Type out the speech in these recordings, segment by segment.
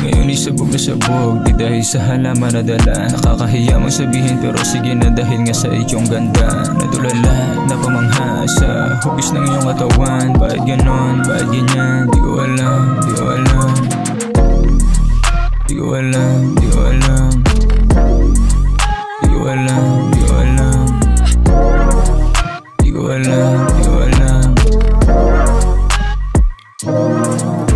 Ngayon isabog na sabog, di dahil sa halaman na dala. Nakakahiya mong sabihin pero sige na dahil nga sa iyong ganda. Natulala, napamangha sa hugis ng iyong katawan. Bakit ganon, bakit ganyan, di ko alam, di ko alam. Di ko alam, di ko alam. Di ko alam, di ko alam. Di ko alam, di ko alam.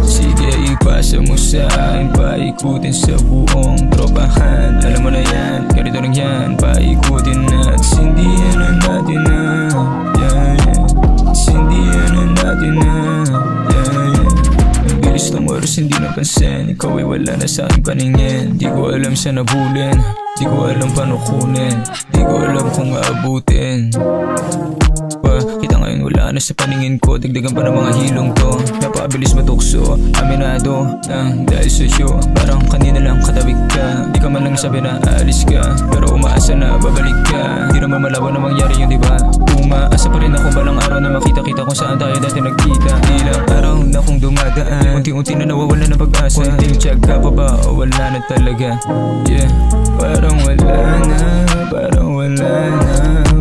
Sige, ipasa mo sa akin, paikutin sa buong tropahan. Alam mo na yan, ganito lang yan, paikutin at sindihan na natin na. Sindihan na natin na. Ang bilis ng oras hindi napansin, ikaw ay wala na sa aking paningin. Di ko alam saan nabulin, di ko alam paano kunin, di ko alam kung aabutin. Kita ngayon wala na sa paningin ko, dagdagan pa ng mga hilong to. Napakabilis matukso, aminado ng dahil sa'yo. Parang kanina lang katabi ka, di ka man lang sabi na aalis ka, pero umaasa na babalik ka. Di naman malawan na mangyari yun, diba? Umaasa pa rin ako balang araw na makita-kita kung saan tayo dati nagkita. Ilang araw na kong dumadaan, unti-unti na nawawala ng pag-asa. Kunting tiyaga pa ba o wala na talaga? Yeah, parang wala na, parang wala na,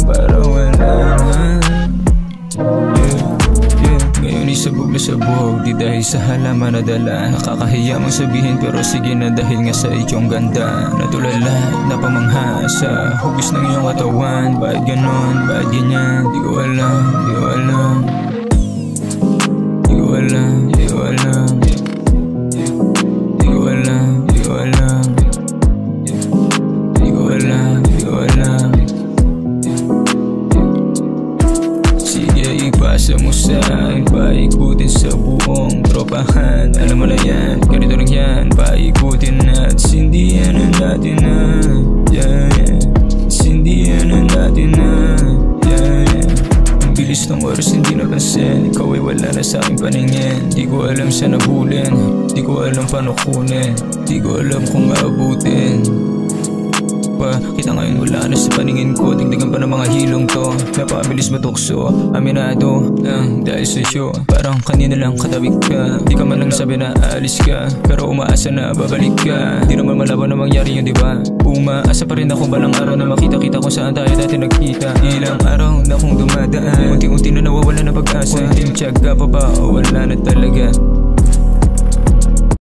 parang wala na. Ngayon isabog na sabog, di dahil sa halaman na dala. Nakakahiya mong sabihin pero sige na dahil nga sa iyong ganda. Natulala, napamangha sa hugis ng iyong katawan. Bakit ganon, bakit ganyan, di ko alam, di ko alam. Di ko alam, di ko alam. Di ko alam, di ko alam. Di ko alam, di ko alam. Ipasa mo sa akin, paikutin sa buong tropahan. Alam mo na yan, ganito lang yan, paikutin at sindihan na natin na. Sindihan na natin na. Ang bilis ng oras hindi napansin, ikaw ay wala na sa aking paningin. Di ko alam saan nabulin, di ko alam paano kunin, di ko alam kung aabutin. Kita ngayon wala na sa paningin ko, dagdagan pa ng mga hilong to. Napakabilis matukso, aminado ng dahil sa'yo. Parang kanina lang katabi ka, di ka man lang sabi na aalis ka, pero umaasa na babalik ka. Di naman malaban na mangyari yun, diba? Umaasa pa rin ako balang araw na makita-kita kung saan tayo dati nagkita. Ilang araw na kong dumadaan, unti-unti na nawawala ng pag-asa. Kunting tiyaga pa ba o wala na talaga?